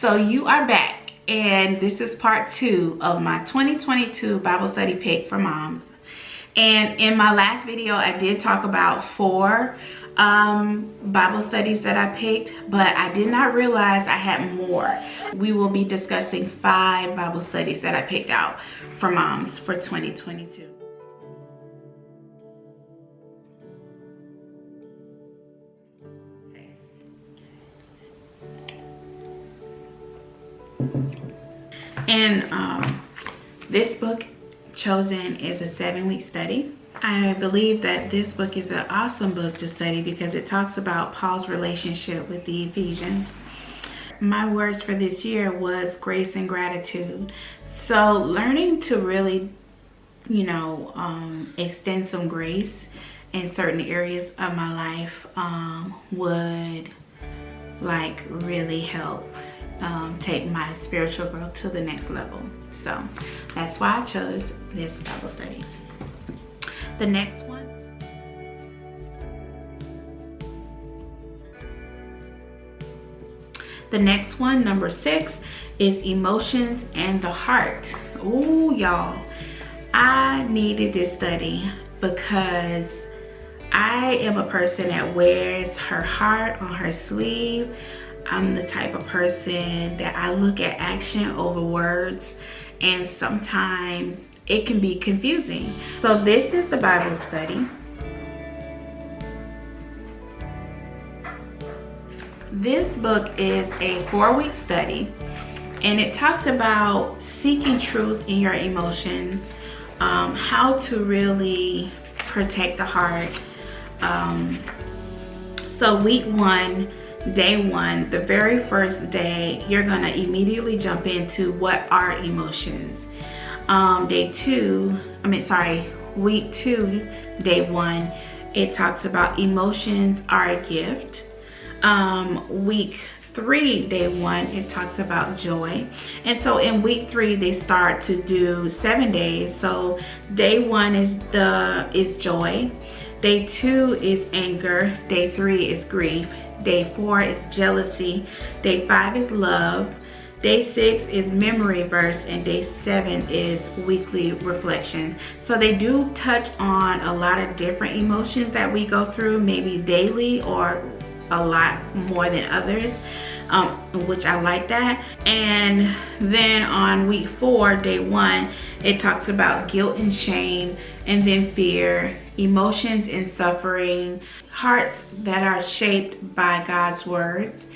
So you are back, and this is part 2 of my 2022 Bible study pick for moms. And in my last video, I did talk about 4 Bible studies that I picked, but I did not realize I had more. We will be discussing 5 Bible studies that I picked out for moms for 2022. And this book chosen is a 7-week study. I believe that this book is an awesome book to study because it talks about Paul's relationship with the Ephesians. My words for this year was grace and gratitude. So learning to really, extend some grace in certain areas of my life would really help take my spiritual growth to the next level. So that's why I chose this Bible study. The next one, number 6, is emotions and the heart. Oh, y'all, I needed this study because I am a person that wears her heart on her sleeve. I'm the type of person that I look at action over words, and sometimes it can be confusing. So this is the Bible study. This book is a 4-week study, and it talks about seeking truth in your emotions, how to really protect the heart. So week 1, day 1, the very first day, you're gonna immediately jump into what are emotions. Week 2, day 1, it talks about emotions are a gift. Week 3, day 1, it talks about joy. And so in week 3, they start to do 7 days. So day 1 is joy. Day 2 is anger. Day 3 is grief. Day 4 is jealousy. Day 5 is love. Day 6 is memory verse, and day 7 is weekly reflection. So they do touch on a lot of different emotions that we go through, maybe daily or a lot more than others, which I like that. And then on week 4, day 1, it talks about guilt and shame, and then fear, emotions and suffering, hearts that are shaped by God's words.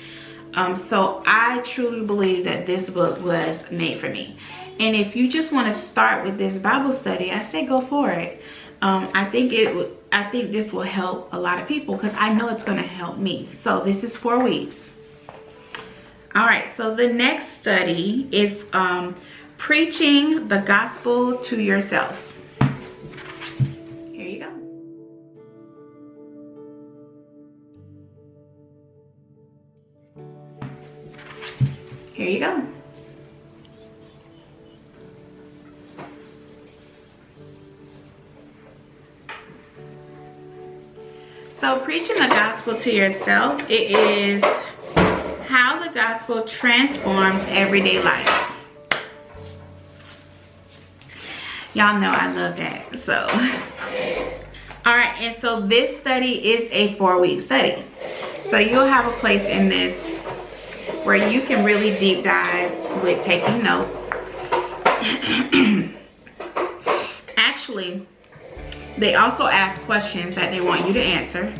So I truly believe that this book was made for me. And if you just want to start with this Bible study, I say go for it. I think this will help a lot of people because I know it's going to help me. So this is 4 weeks. All right, so the next study is preaching the gospel to yourself. Here you go. Here you go. So preaching the gospel to yourself, it is how the gospel transforms everyday life. Y'all know I love that. So, all right, and so this study is a 4-week study. So you'll have a place in this where you can really deep dive with taking notes. Actually, they also ask questions that they want you to answer.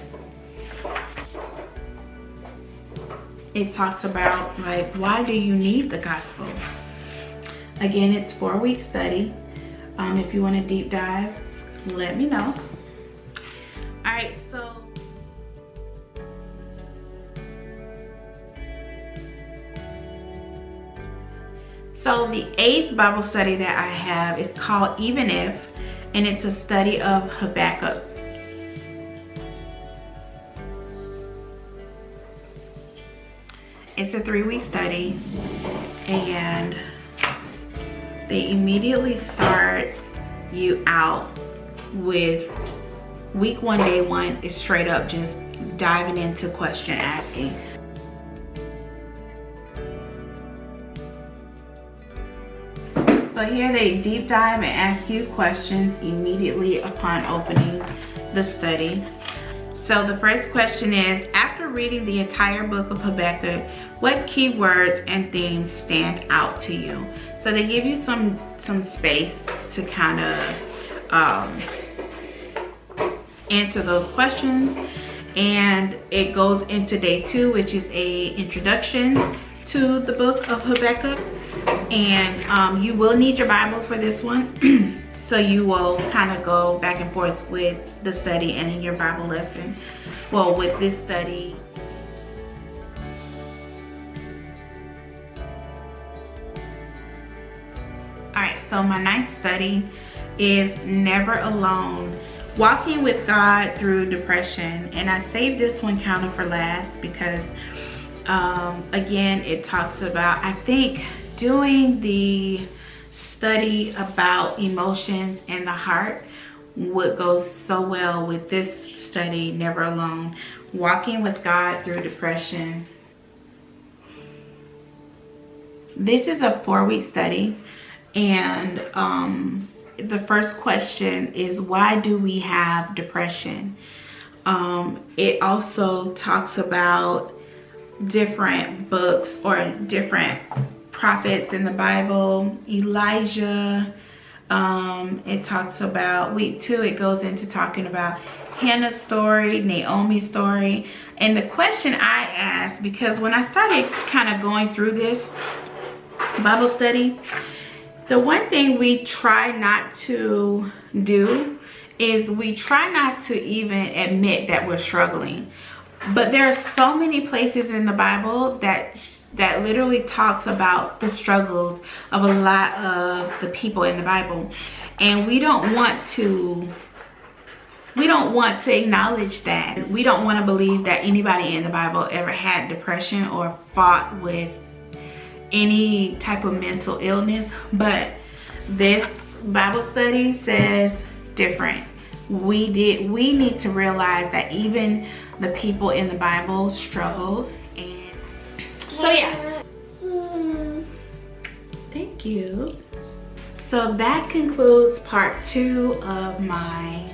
It talks about why do you need the gospel? Again, it's 4-week study. If you want to deep dive, let me know. All right, so the 8th Bible study that I have is called Even If, and it's a study of Habakkuk. It's a 3-week study, and they immediately start you out with week 1, day 1 is straight up just diving into question asking. So here they deep dive and ask you questions immediately upon opening the study. So the first question is, after reading the entire book of Habakkuk, what key words and themes stand out to you? So they give you some space to kind of answer those questions. And it goes into day 2, which is a introduction to the book of Habakkuk. And you will need your Bible for this one. So you will kind of go back and forth with the study and in your Bible lesson. Well, with this study. All right, so my 9th study is Never Alone, Walking with God Through Depression. And I saved this one kind of for last because, again, it talks about, I think, doing the study about emotions and the heart would go so well with this study, Never Alone, Walking with God Through Depression. This is a 4-week study, and the first question is, why do we have depression? It also talks about different books or different prophets in the Bible. Elijah. It talks about week 2, it goes into talking about Hannah's story, Naomi's story. And the question I asked, because when I started kind of going through this Bible study, the one thing we try not to do is we try not to even admit that we're struggling. But there are so many places in the Bible that literally talks about the struggles of a lot of the people in the Bible, and we don't want to acknowledge that. We don't want to believe that anybody in the Bible ever had depression or fought with any type of mental illness. But this Bible study says different. We need to realize that even the people in the Bible struggled. And so yeah, thank you. So that concludes part 2 of my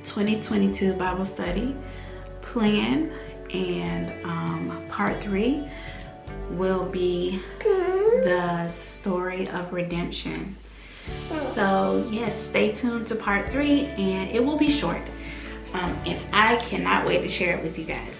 2022 Bible study plan, and part 3 will be the story of redemption. So yes, stay tuned to part 3, and it will be short, and I cannot wait to share it with you guys.